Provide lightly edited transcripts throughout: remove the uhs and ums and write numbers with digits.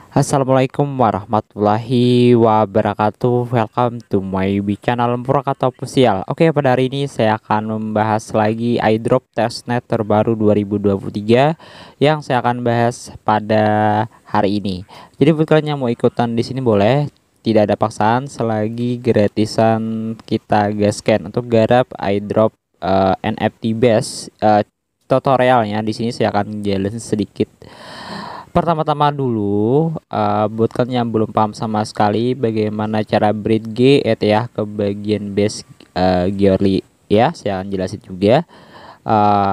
Assalamualaikum warahmatullahi wabarakatuh. Welcome to my channel Purakato Official. Oke, pada hari ini saya akan membahas lagi iDrop testnet terbaru 2023 yang saya akan bahas pada hari ini. Jadi buat kalian yang mau ikutan di sini boleh, tidak ada paksaan selagi gratisan kita gaskan untuk garap iDrop NFT base. Tutorialnya di sini saya akan jelasin sedikit. Pertama-tama dulu, buat kalian yang belum paham sama sekali bagaimana cara breed G ETH ke bagian base Gearly ya, saya akan jelasin juga.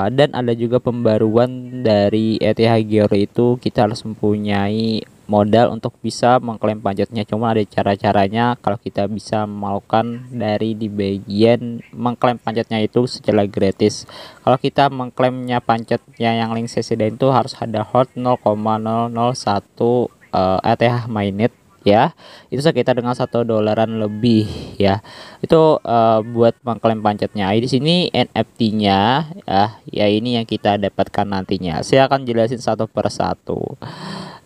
Dan ada juga pembaruan dari ETH Gearly itu kita harus mempunyai modal untuk bisa mengklaim pajaknya. Cuma ada cara-caranya kalau kita bisa melakukan dari di bagian mengklaim pajaknya itu secara gratis. Kalau kita mengklaimnya pancatnya yang link CCD itu harus ada hot 0,001 ETH mainnet ya, itu sekitar dengan $1 lebih ya. Itu buat mengklaim pancatnya. Di sini NFT-nya ya ini yang kita dapatkan nantinya. Saya akan jelasin satu persatu.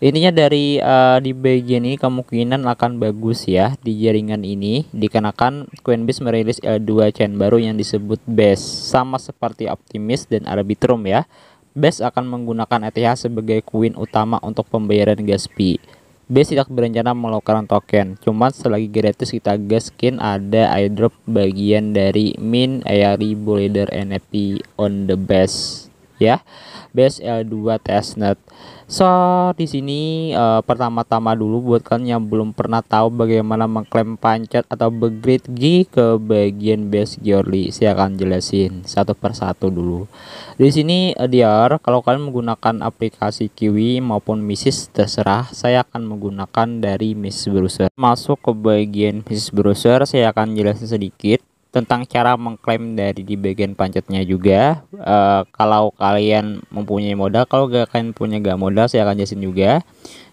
Intinya dari di bagian ini kemungkinan akan bagus ya di jaringan ini, dikarenakan Coinbase merilis L2 chain baru yang disebut Base, sama seperti Optimism dan Arbitrum ya. Base akan menggunakan ETH sebagai koin utama untuk pembayaran gas fee. Base tidak berencana melakukan token, cuman selagi gratis kita gaskin ada airdrop bagian dari mint ARI Boulder NFT on the base ya, base L2 testnet. So di sini pertama-tama dulu buat kalian yang belum pernah tahu bagaimana mengklaim pancat atau begrid G ke bagian base Gearly, saya akan jelasin satu persatu dulu. Di sini Diar, kalau kalian menggunakan aplikasi Kiwi maupun Mises terserah, saya akan menggunakan dari Mises Browser. Masuk ke bagian Mises Browser, saya akan jelasin sedikit tentang cara mengklaim dari di bagian pancatnya juga. Kalau kalian mempunyai modal, kalau kalian punya gak modal, saya akan jelasin juga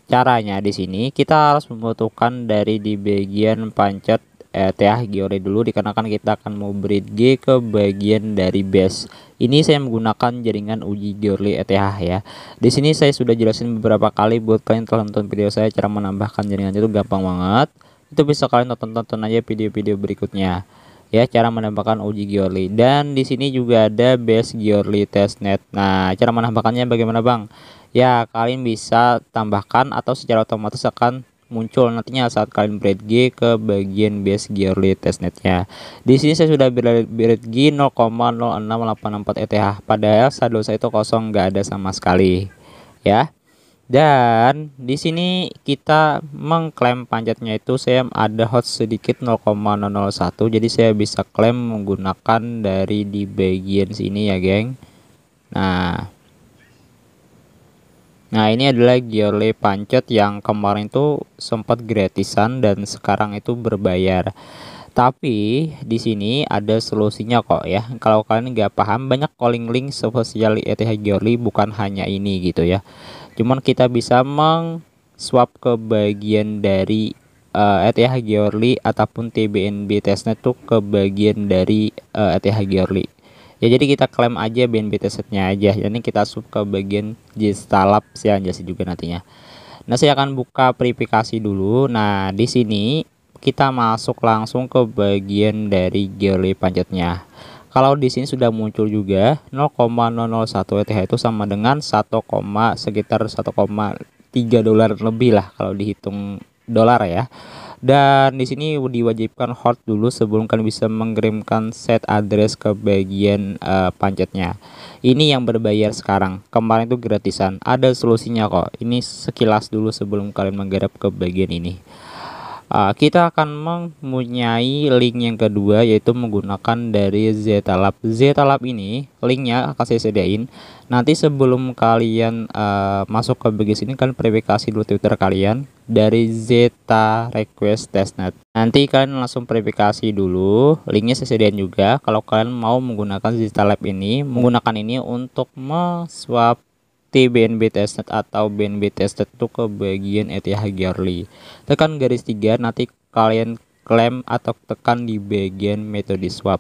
caranya. Di sini kita harus membutuhkan dari di bagian pancat ETH Gearly dulu, dikarenakan kita akan mau breed G ke bagian dari base. Ini saya menggunakan jaringan uji Gearly ETH ya. Di sini saya sudah jelasin beberapa kali, buat kalian telah nonton video saya cara menambahkan jaringan itu gampang banget. Itu bisa kalian tonton aja video-video berikutnya ya, cara menambahkan uji Gearly. Dan di sini juga ada base Gearly testnet. Nah, cara menambahkannya bagaimana bang? Ya, kalian bisa tambahkan atau secara otomatis akan muncul nantinya saat kalian breed G ke bagian base Gearly testnetnya. Di sini saya sudah breed G 0,0684 ETH, padahal saldo saya itu kosong, nggak ada sama sekali ya. Dan di sini kita mengklaim pancatnya itu saya ada hot sedikit 0,001, jadi saya bisa klaim menggunakan dari di bagian sini ya geng. Nah ini adalah Gearly pancat yang kemarin itu sempat gratisan dan sekarang itu berbayar. Tapi di sini ada solusinya kok ya. Kalau kalian nggak paham, banyak calling link spesial ETH Gearly, bukan hanya ini gitu ya. Cuman kita bisa swap ke bagian dari ETH Gearly ataupun TBNB testnet tuh ke bagian dari ETH Gearly ya. Jadi kita klaim aja BNB testnetnya aja, jadi kita swap ke bagian Gstalab, saya jelasin juga nantinya. Nah saya akan buka verifikasi dulu. Nah di sini kita masuk langsung ke bagian dari Gearly pancatnya. Kalau di sini sudah muncul juga 0,001 ETH itu sama dengan sekitar 1,3 dolar lebih lah kalau dihitung dolar ya. Dan di sini diwajibkan hot dulu sebelum kalian bisa mengirimkan set address ke bagian pancatnya. Ini yang berbayar sekarang, kemarin itu gratisan. Ada solusinya kok. Ini sekilas dulu sebelum kalian menggarap ke bagian ini. Kita akan mempunyai link yang kedua, yaitu menggunakan dari Ztalab. Ztalab ini linknya akan saya sediain. Nanti sebelum kalian masuk ke bagian sini, kalian verifikasi dulu Twitter kalian dari Zeta Request Testnet. Nanti kalian langsung verifikasi dulu, linknya saya sediain juga. Kalau kalian mau menggunakan Ztalab ini, menggunakan ini untuk swap TBNB testnet atau BNB testnet itu ke bagian ETH Gearly. Tekan garis 3, nanti kalian klaim atau tekan di bagian metode swap.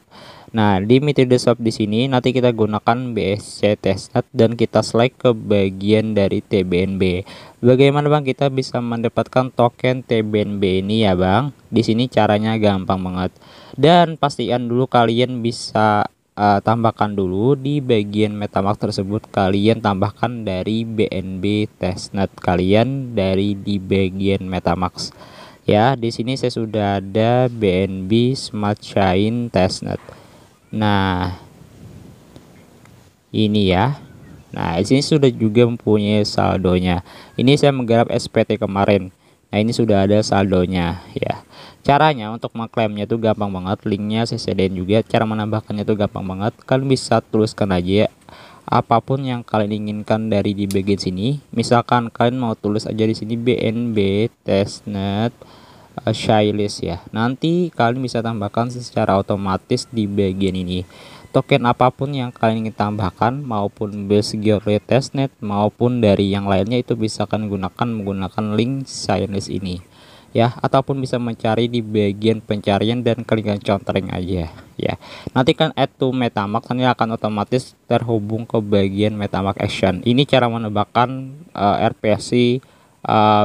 Nah, di metode swap di sini nanti kita gunakan BSC testnet dan kita select ke bagian dari TBNB. Bagaimana Bang kita bisa mendapatkan token TBNB ini ya Bang? Di sini caranya gampang banget. Dan pastikan dulu kalian bisa tambahkan dulu di bagian MetaMask tersebut, kalian tambahkan dari BNB testnet kalian dari di bagian MetaMask ya. Di sini saya sudah ada BNB Smart Chain testnet. Nah ini ya. Nah, di sini sudah juga mempunyai saldonya. Ini saya menggarap SPT kemarin. Nah, ini sudah ada saldonya ya. Caranya untuk mengklaimnya itu gampang banget. Linknya saya sediain juga. Cara menambahkannya itu gampang banget. Kalian bisa tuliskan aja apapun yang kalian inginkan dari di bagian sini. Misalkan kalian mau tulis aja di sini BNB testnet shylist ya. Nanti kalian bisa tambahkan secara otomatis di bagian ini. Token apapun yang kalian ingin tambahkan maupun base Gearly testnet maupun dari yang lainnya itu bisa kalian gunakan menggunakan link shylist ini ya, ataupun bisa mencari di bagian pencarian dan kalian conteng aja ya. Nanti kan add to MetaMask, ini akan otomatis terhubung ke bagian MetaMask action. Ini cara menambahkan RPC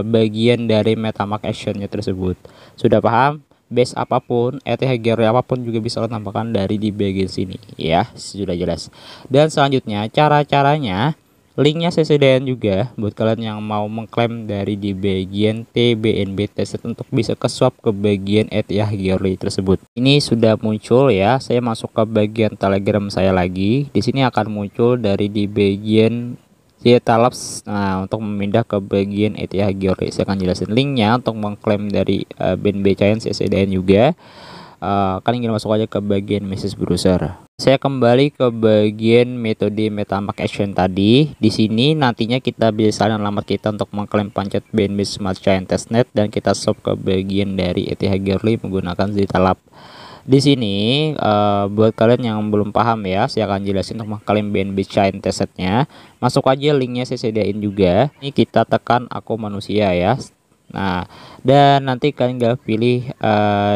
bagian dari MetaMask actionnya tersebut. Sudah paham? Base apapun, ETH Gearly apapun juga bisa lo tambahkan dari di bagian sini ya, sudah jelas. Dan selanjutnya cara-caranya linknya saya sediain juga buat kalian yang mau mengklaim dari di bagian TBNB testnet untuk bisa ke swap ke bagian ETH Gearly tersebut. Ini sudah muncul ya. Saya masuk ke bagian Telegram saya lagi. Di sini akan muncul dari di bagian Zeta Labs. Nah, untuk memindah ke bagian ETH Gearly saya akan jelasin linknya untuk mengklaim dari BNB Chain saya sediain juga. Kalian tinggal masuk aja ke bagian message browser. Saya kembali ke bagian metode MetaMask action tadi. Di sini nantinya kita bisa alamat kita untuk mengklaim pancet BNB Smart Chain testnet dan kita swap ke bagian dari ETH Gearly menggunakan Zeta Lab. Di sini buat kalian yang belum paham ya, saya akan jelasin untuk mengklaim BNB Chain testnetnya. Masuk aja linknya saya sediain juga. Ini kita tekan aku manusia ya. Nah, dan nanti kalian tinggal pilih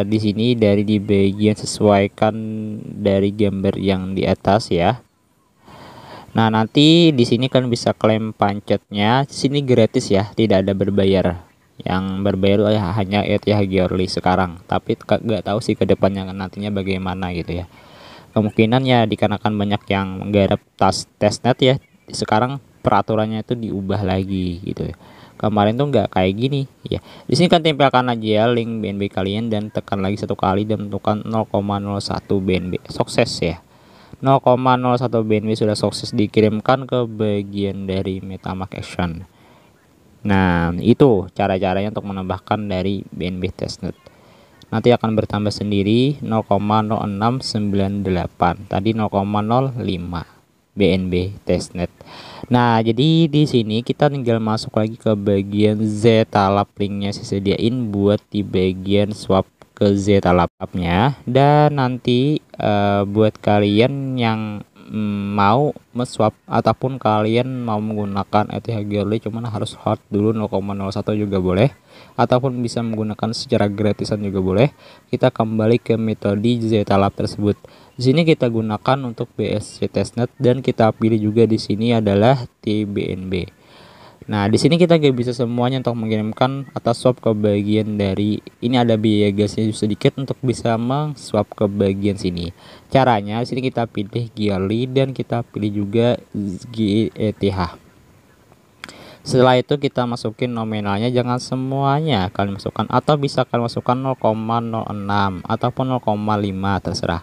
di sini dari di bagian sesuaikan dari gambar yang di atas ya. Nah, nanti di sini kalian bisa klaim pancetnya. Di sini gratis ya, tidak ada berbayar. Yang berbayar hanya ETH Gearly sekarang. Tapi nggak tahu sih kedepannya nantinya bagaimana gitu ya. Kemungkinan ya dikarenakan banyak yang menggarap testnet ya. Sekarang peraturannya itu diubah lagi gitu ya. Kemarin tuh nggak kayak gini ya. Di sini kan tempelkan aja link BNB kalian dan tekan lagi satu kali dan tentukan 0,01 BNB. Sukses ya. 0,01 BNB sudah sukses dikirimkan ke bagian dari MetaMask action. Nah, itu cara-caranya untuk menambahkan dari BNB testnet. Nanti akan bertambah sendiri 0,0698. Tadi 0,05 BNB testnet. Nah, jadi di sini kita tinggal masuk lagi ke bagian Zeta Lab, linknya saya sediain buat di bagian swap ke Zeta Lab-nya. Dan nanti buat kalian yang mau meswap ataupun kalian mau menggunakan ETH Gearly cuman harus hot dulu 0,01 juga boleh, ataupun bisa menggunakan secara gratisan juga boleh. Kita kembali ke metode Zeta Lab tersebut. Di sini kita gunakan untuk BSC testnet dan kita pilih juga di sini adalah TBNB. Nah, di sini kita gak bisa semuanya untuk mengirimkan atau swap ke bagian dari ini, ada biaya gasnya sedikit untuk bisa meng-swap ke bagian sini. Caranya di sini kita pilih Gearly dan kita pilih juga ETH. Setelah itu kita masukin nominalnya, jangan semuanya kalian masukkan, atau bisa kalian masukkan 0,06 ataupun 0,5 terserah.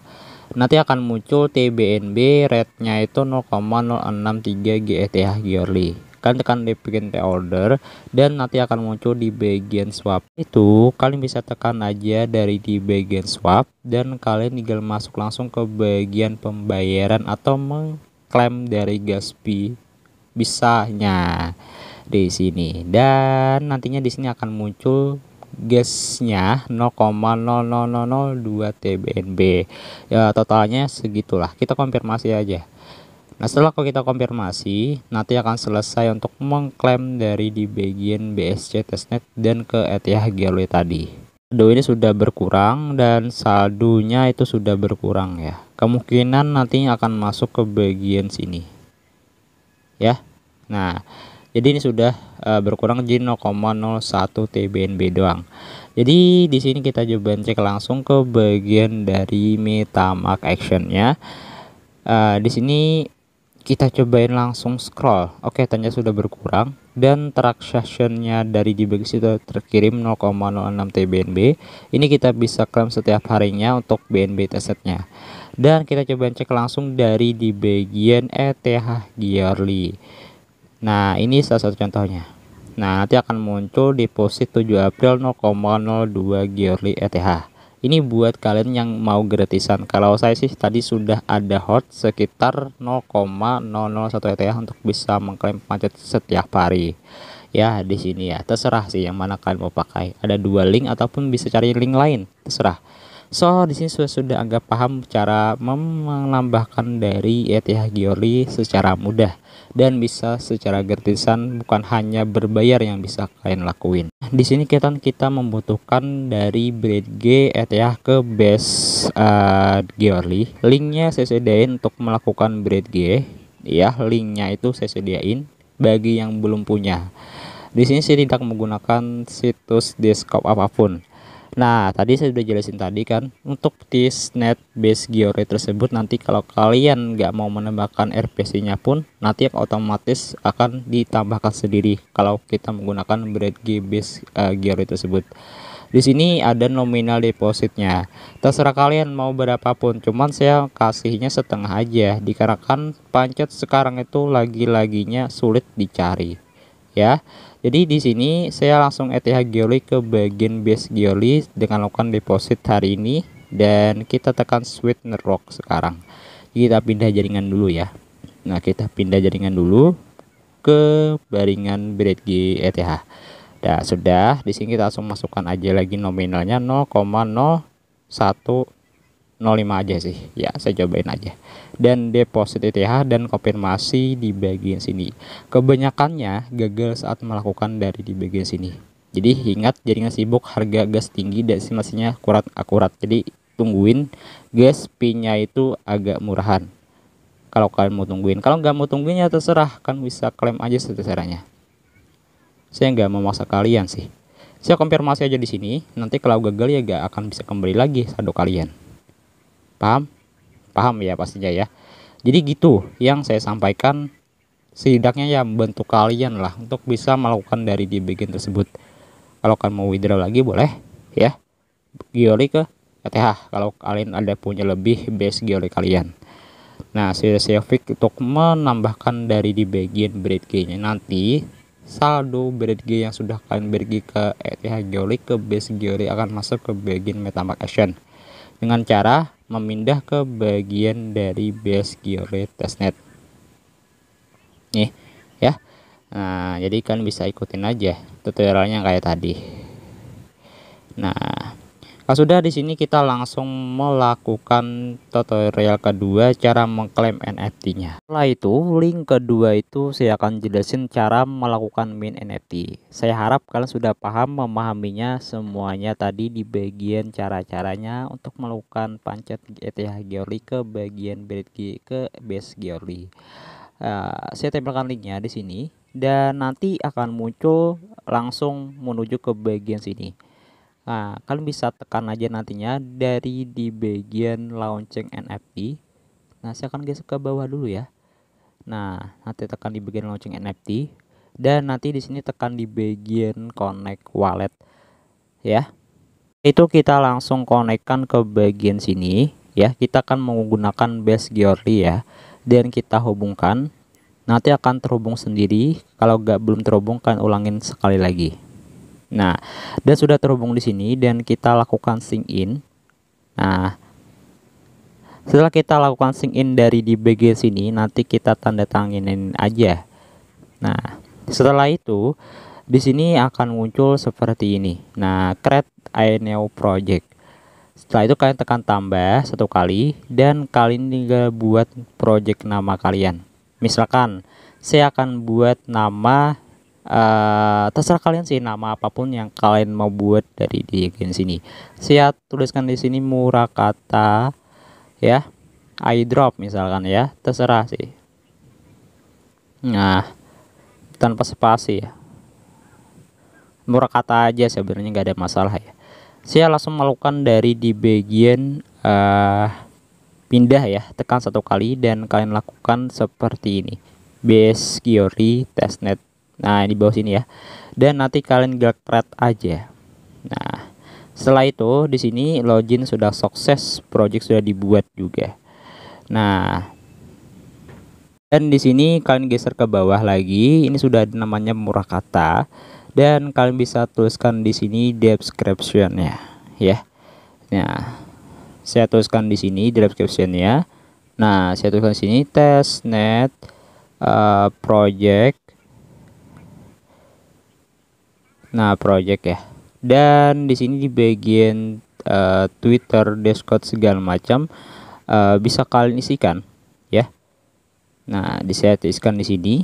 Nanti akan muncul TBNB rate-nya itu 0,063 GETH Gearly. Kalian tekan duplicate order dan nanti akan muncul di bagian swap. Itu kalian bisa tekan aja dari di bagian swap dan kalian tinggal masuk langsung ke bagian pembayaran atau mengklaim dari gas fee bisanya di sini. Dan nantinya di sini akan muncul gasnya 0,00002 TBNB. Ya, totalnya segitulah. Kita konfirmasi aja. Nah, setelah kita konfirmasi, nanti akan selesai untuk mengklaim dari di bagian BSC testnet dan ke ETH Gearly tadi. saldo ini sudah berkurang dan saldonya itu sudah berkurang ya. Kemungkinan nantinya akan masuk ke bagian sini ya. Nah, jadi ini sudah berkurang di 0,01 TBNB doang. Jadi di sini kita coba cek langsung ke bagian dari MetaMask actionnya. Di sini kita cobain langsung scroll. Oke, ternyata sudah berkurang dan transactionnya dari di bagian situ terkirim 0,06 TBNB. Ini kita bisa klaim setiap harinya untuk BNB testnetnya. Dan kita coba cek langsung dari di bagian ETH yearly. Nah, ini salah satu contohnya. Nah, nanti akan muncul deposit 7 April 0,02 yearly ETH. Ini buat kalian yang mau gratisan. Kalau saya sih tadi sudah ada hot sekitar 0,001 ETH untuk bisa mengklaim pancet setiap hari. Ya, di sini ya, terserah sih yang mana kalian mau pakai. Ada dua link ataupun bisa cari link lain, terserah. So, di sini sudah agak paham cara menambahkan dari ETH yearly secara mudah dan bisa secara gratisan, bukan hanya berbayar yang bisa kalian lakuin. Di sini kita membutuhkan dari BridGe ETH ke base yearly. Linknya saya sediain untuk melakukan BridGe ya, linknya itu saya sediain bagi yang belum punya. Di sini saya tidak menggunakan situs desktop apapun. Nah, tadi saya sudah jelasin tadi kan, untuk testnet base yearly tersebut nanti kalau kalian nggak mau menambahkan RPC-nya pun nanti otomatis akan ditambahkan sendiri kalau kita menggunakan BridGe base yearly tersebut. Di sini ada nominal depositnya. Terserah kalian mau berapapun, cuman saya kasihnya setengah aja dikarenakan pancet sekarang itu lagi-laginya sulit dicari. Ya, jadi di sini saya langsung ETH yearly ke bagian base yearly dengan lakukan deposit hari ini dan kita tekan switch network sekarang. Kita pindah jaringan dulu ya. Nah, kita pindah jaringan dulu ke jaringan BridGe ETH. Nah, sudah di sini kita langsung masukkan aja lagi nominalnya 0,0105 aja sih ya, saya cobain aja dan deposit ETH dan konfirmasi di bagian sini. Kebanyakannya gagal saat melakukan dari di bagian sini. Jadi ingat, jaringan sibuk, harga gas tinggi dan estimasinya akurat. Jadi tungguin gas P-nya itu agak murahan kalau kalian mau tungguin. Kalau nggak mau tungguin ya terserah, kan bisa klaim aja seterusnya. Saya nggak memaksa kalian sih. Saya konfirmasi aja di sini. Nanti kalau gagal ya nggak akan bisa kembali lagi saldo kalian. Paham ya pastinya ya. Jadi gitu yang saya sampaikan, setidaknya ya membantu kalian lah untuk bisa melakukan dari di bagian tersebut. Kalau kalian mau withdraw lagi boleh ya, yearly ke ETH kalau kalian ada punya lebih base yearly kalian. Nah, saya fix untuk menambahkan dari di bagian BridGe nya. Nanti saldo BridGe yang sudah kalian bagi ke ETH yearly ke base yearly akan masuk ke bagian MetaMask action dengan cara memindah ke bagian dari base yearly testnet nih ya. Nah, jadi kan bisa ikutin aja tutorialnya kayak tadi. Nah, kalau sudah di sini kita langsung melakukan tutorial kedua, cara mengklaim NFT-nya. Setelah itu, link kedua itu saya akan jelasin cara melakukan mint NFT. Saya harap kalian sudah paham memahaminya semuanya tadi di bagian cara-caranya untuk melakukan pancet ETH yearly ke bagian BridGe ke base yearly. Saya tempelkan linknya di sini dan nanti akan muncul langsung menuju ke bagian sini. Nah, kalian bisa tekan aja nantinya dari di bagian launching NFT. Nah, saya akan geser ke bawah dulu ya. Nah, nanti tekan di bagian launching NFT dan nanti di sini tekan di bagian connect wallet ya. Itu kita langsung konekkan ke bagian sini ya. Kita akan menggunakan base yearly ya dan kita hubungkan. Nanti akan terhubung sendiri. Kalau belum terhubung kan ulangin sekali lagi. Nah, dan sudah terhubung di sini dan kita lakukan sync in. Nah, setelah kita lakukan sync in dari di bagian sini, nanti kita tanda tanginin aja. Nah, setelah itu di sini akan muncul seperti ini. Nah, create a new project. Setelah itu kalian tekan tambah satu kali dan kalian tinggal buat project nama kalian. Misalkan saya akan buat nama Terserah kalian sih nama apapun yang kalian mau buat dari di bagian sini. Saya tuliskan di sini Murakata ya, iDrop misalkan ya, terserah sih. Nah, tanpa spasi ya. Murakata aja sebenarnya nggak ada masalah ya. Saya langsung melakukan dari di bagian pindah ya, tekan satu kali dan kalian lakukan seperti ini. Base Giori testnet. Nah, di bawah sini ya. Dan nanti kalian create aja. Nah, setelah itu di sini login sudah sukses, project sudah dibuat juga. Nah, dan di sini kalian geser ke bawah lagi. Ini sudah ada namanya Murakata dan kalian bisa tuliskan di sini description-nya ya. Nah, saya tuliskan di sini description-nya. Nah, saya tuliskan di sini testnet project. Nah, project ya. Dan di sini di bagian Twitter, Discord segala macam bisa kalian isikan ya. Nah, saya tuliskan di sini.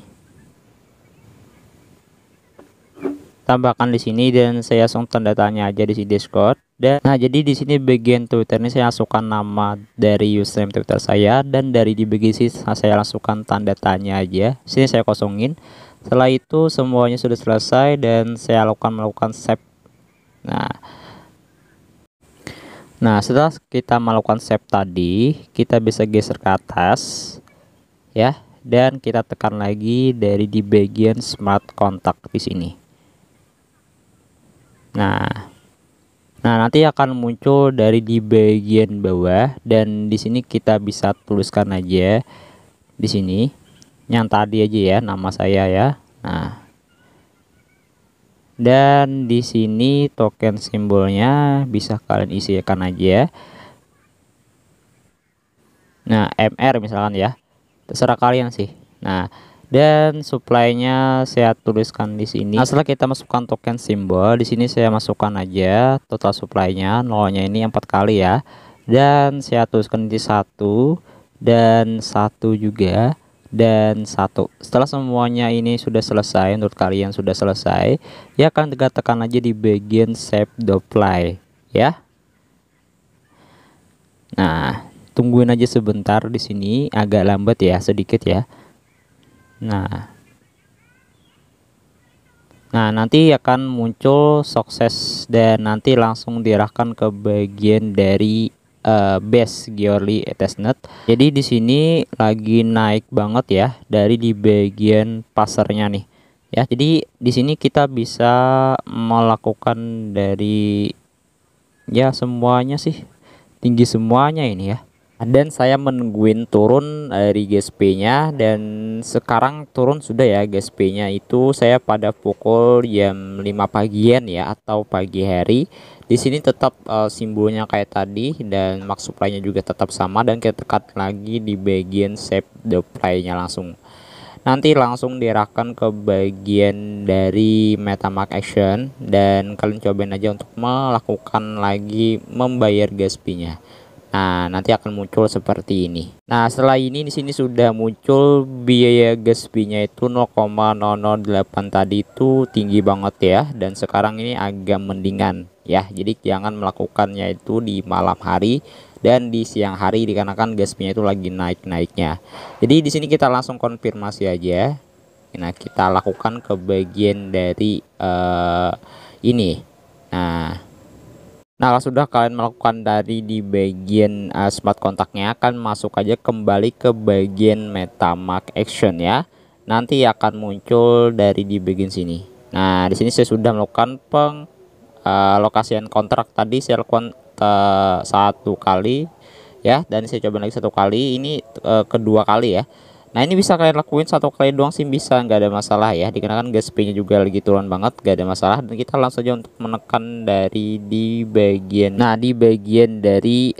Tambahkan di sini dan saya langsung tanda tanya aja di sini Discord. Dan nah, jadi di sini bagian Twitter ini saya masukkan nama dari username Twitter saya dan dari di bagian sini saya langsungkan tanda tanya aja. Sini saya kosongin. Setelah itu semuanya sudah selesai dan saya melakukan save. Nah, setelah kita melakukan save tadi, kita bisa geser ke atas ya, dan kita tekan lagi dari di bagian smart contact di sini. Nah, nanti akan muncul dari di bagian bawah dan di sini kita bisa tuliskan aja di sini yang tadi aja ya, nama saya ya. Nah, dan di sini token simbolnya bisa kalian isikan aja. Nah, MR misalkan ya, terserah kalian sih. Nah, dan supply-nya saya tuliskan di sini. Nah, setelah kita masukkan token simbol di sini saya masukkan aja total supply-nya, nolnya ini 4 kali ya. Dan saya tuliskan di 1 dan 1 juga dan 1. Setelah semuanya ini sudah selesai, menurut kalian sudah selesai, ya akan tekan aja di bagian save deploy ya. Nah, tungguin aja sebentar di sini, agak lambat ya sedikit ya. Nah, nanti akan muncul sukses dan nanti langsung diarahkan ke bagian dari base Giorli testnet. Jadi di sini lagi naik banget ya dari di bagian pasarnya nih. Ya, jadi di sini kita bisa melakukan dari ya semuanya sih tinggi semuanya ini ya. Dan saya menungguin turun dari GSP nya dan sekarang turun sudah ya GSP nya itu saya pada pukul jam 5 pagian ya atau pagi hari. Di sini tetap simbolnya kayak tadi dan max supply-nya juga tetap sama dan kita tekan lagi di bagian save deploy-nya langsung. Nanti langsung diarahkan ke bagian dari MetaMask Action dan kalian cobain aja untuk melakukan lagi membayar GSP-nya. Nah, nanti akan muncul seperti ini. Nah, setelah ini di sini sudah muncul biaya gas fee-nya itu 0,008 tadi itu tinggi banget ya dan sekarang ini agak mendingan ya. Jadi jangan melakukannya itu di malam hari dan di siang hari dikarenakan gas fee-nya itu lagi naik-naiknya. Jadi di sini kita langsung konfirmasi aja. Nah, kita lakukan ke bagian dari ini. Nah, kalau sudah kalian melakukan dari di bagian smart kontaknya, akan masuk aja kembali ke bagian MetaMask Action ya. Nanti akan muncul dari di bagian sini. Nah, di sini saya sudah melakukan penglokasian kontrak tadi saya lakukan 1 kali ya, dan saya coba lagi 1 kali. Ini kedua kali ya. Nah, ini bisa kalian lakuin 1 kali doang sih bisa, nggak ada masalah ya, dikarenakan gas fee-nya juga lagi turun banget, nggak ada masalah. Dan kita langsung saja untuk menekan dari di bagian di bagian dari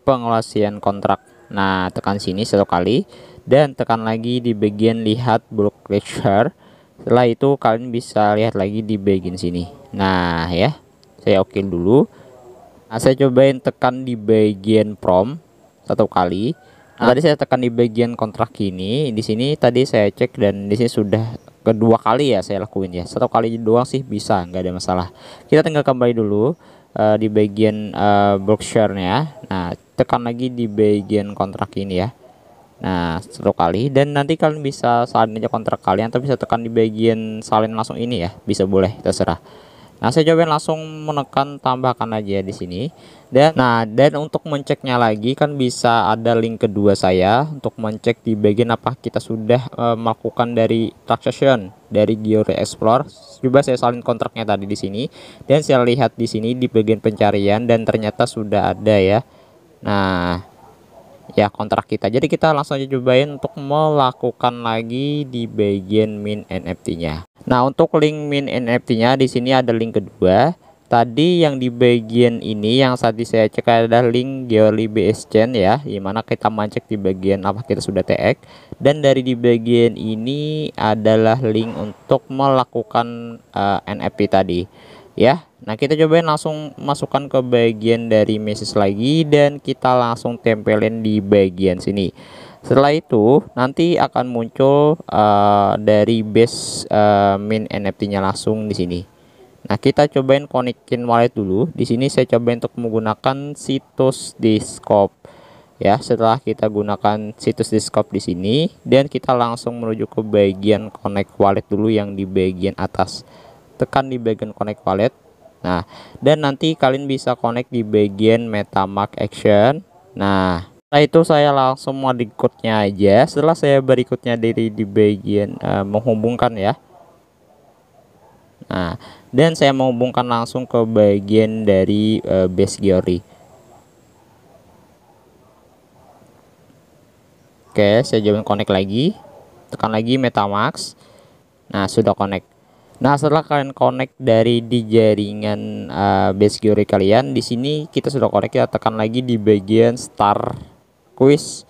pengelasian kontrak. Nah, tekan sini 1 kali dan tekan lagi di bagian lihat block lecture. Setelah itu kalian bisa lihat lagi di bagian sini. Nah ya, saya oke dulu. Nah, saya cobain tekan di bagian prompt 1 kali. Nah, tadi saya tekan di bagian kontrak ini. Di sini tadi saya cek dan di sini sudah kedua kali ya saya lakuin ya, satu kali doang sih bisa, nggak ada masalah. Kita tinggal kembali dulu di bagian Berkshire-nya. Nah, tekan lagi di bagian kontrak ini ya. Nah, satu kali, dan nanti kalian bisa salin aja kontrak kalian atau bisa tekan di bagian salin langsung ini ya, bisa, boleh, terserah. Nah, saya coba langsung menekan tambahkan aja di sini. Dan untuk menceknya lagi kan bisa ada link kedua saya untuk mencek di bagian apa kita sudah melakukan dari transaction dari Geory Explorer. Coba saya salin kontraknya tadi di sini, dan saya lihat di sini di bagian pencarian dan ternyata sudah ada ya. Nah, ya kontrak kita. Jadi kita langsung aja cobain untuk melakukan lagi di bagian min NFT-nya. Nah, untuk link min NFT-nya di sini ada link kedua. Tadi yang di bagian ini yang tadi saya cek adalah link Geoly BS Chain ya, dimana kita mencek di bagian apa kita sudah TX, dan dari di bagian ini adalah link untuk melakukan NFT tadi ya. Nah, kita cobain langsung masukkan ke bagian dari message lagi dan kita langsung tempelin di bagian sini. Setelah itu nanti akan muncul dari base min NFT-nya langsung di sini. Nah, kita cobain konekin wallet dulu. Di sini saya coba untuk menggunakan situs Discord ya. Setelah kita gunakan situs Discord di sini, dan kita langsung menuju ke bagian connect wallet dulu yang di bagian atas. Tekan di bagian connect wallet. Nah, dan nanti kalian bisa connect di bagian MetaMask Action. Nah, setelah itu saya langsung mau code-nya aja. Setelah saya berikutnya dari di bagian menghubungkan ya. Nah, dan saya menghubungkan langsung ke bagian dari base Geory. Oke, saya coba connect lagi. Tekan lagi MetaMask. Nah, sudah connect. Nah, setelah kalian connect dari di jaringan base Geory kalian, di sini kita sudah connect, kita tekan lagi di bagian start quiz.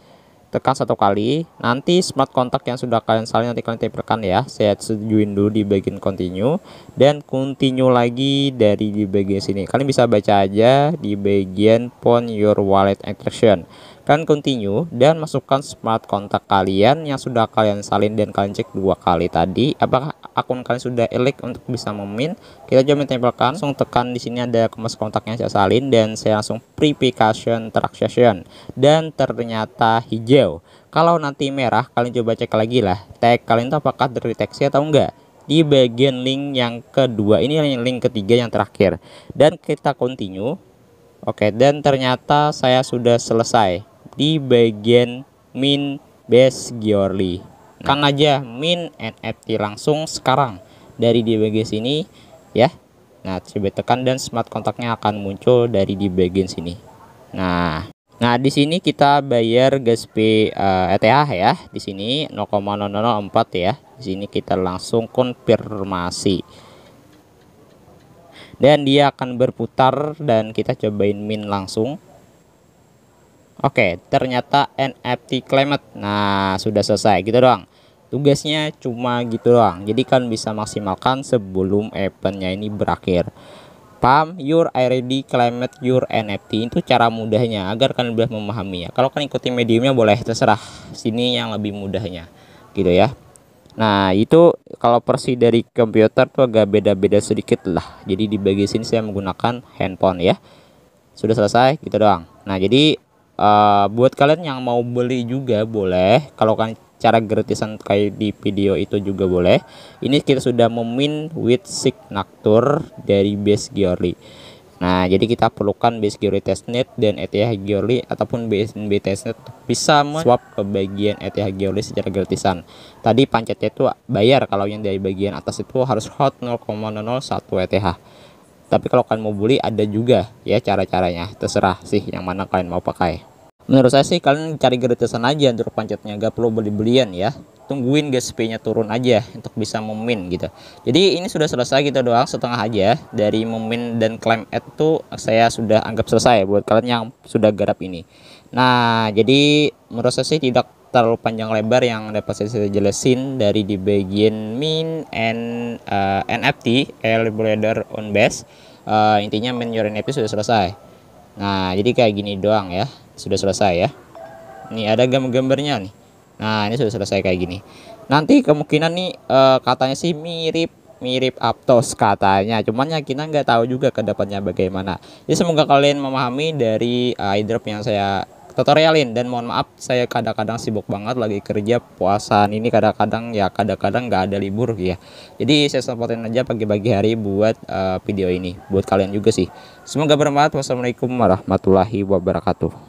Tekan satu kali, nanti smart kontak yang sudah kalian salin nanti kalian tempelkan ya. Saya setujuin dulu di bagian continue, dan continue lagi dari di bagian sini. Kalian bisa baca aja di bagian Found Your Wallet Attraction. Kalian continue dan masukkan smart kontak kalian yang sudah kalian salin dan kalian cek dua kali tadi apakah akun kalian sudah elect untuk bisa memin. Kita coba tempelkan, langsung tekan di sini ada kemas kontaknya saya salin, dan saya langsung verification transaction, dan ternyata hijau. Kalau nanti merah kalian coba cek lagi lah tag kalian itu apakah terdeteksi atau enggak di bagian link yang kedua. Ini link ketiga yang terakhir, dan kita continue. Oke, dan ternyata saya sudah selesai di bagian min base Geoly. Kan aja min NFT langsung sekarang dari di bagian sini ya. Nah, coba tekan dan smart kontaknya akan muncul dari di bagian sini. Nah, di sini kita bayar gas P ETH ya. Di sini 0,0004 ya. Di sini kita langsung konfirmasi. Dan dia akan berputar dan kita cobain min langsung. Oke, ternyata NFT claimed. Nah, sudah selesai gitu doang. Tugasnya cuma gitu doang. Jadi kan bisa maksimalkan sebelum eventnya ini berakhir. Paham? Your already claimed your NFT itu cara mudahnya agar kalian lebih memahami ya. Kalau kalian ikuti mediumnya boleh, terserah. Sini yang lebih mudahnya gitu ya. Nah, itu kalau versi dari komputer tuh agak beda-beda sedikit lah. Jadi di bagian sini saya menggunakan handphone ya. Sudah selesai gitu doang. Nah, jadi buat kalian yang mau beli juga boleh. Kalau kan cara gratisan kayak di video itu juga boleh. Ini kita sudah memin with signature dari base Geoly. Nah, jadi kita perlukan base Geoly testnet dan ETH Geoly ataupun BNB testnet bisa swap ke bagian ETH Geoly secara gratisan. Tadi pancetnya itu bayar, kalau yang dari bagian atas itu harus hot 0,001 ETH. Tapi kalau kalian mau beli ada juga ya cara-caranya, terserah sih yang mana kalian mau pakai. Menurut saya sih kalian cari gratisan aja untuk pancetnya, gak perlu beli-belian ya. Tungguin gas P-nya turun aja untuk bisa memin gitu. Jadi ini sudah selesai gitu doang, setengah aja dari memin dan claim itu saya sudah anggap selesai buat kalian yang sudah garap ini. Nah, jadi menurut saya sih tidak terlalu panjang lebar yang dapat saya jelasin dari di bagian min and NFT Leader on base. Intinya min your NFT sudah selesai. Nah, jadi kayak gini doang ya, sudah selesai ya. Ini ada gambar-gambarnya nih. Nah, ini sudah selesai kayak gini. Nanti kemungkinan nih katanya sih mirip mirip Aptos katanya, cuman ya kita nggak tahu juga ke depannya bagaimana. Jadi semoga kalian memahami dari iDrop yang saya tutorialin, dan mohon maaf saya kadang-kadang sibuk banget lagi kerja puasaan ini, kadang-kadang ya kadang-kadang nggak ada libur ya. Jadi saya sempetin aja pagi-pagi hari buat video ini buat kalian juga sih. Semoga bermanfaat. Wassalamualaikum warahmatullahi wabarakatuh.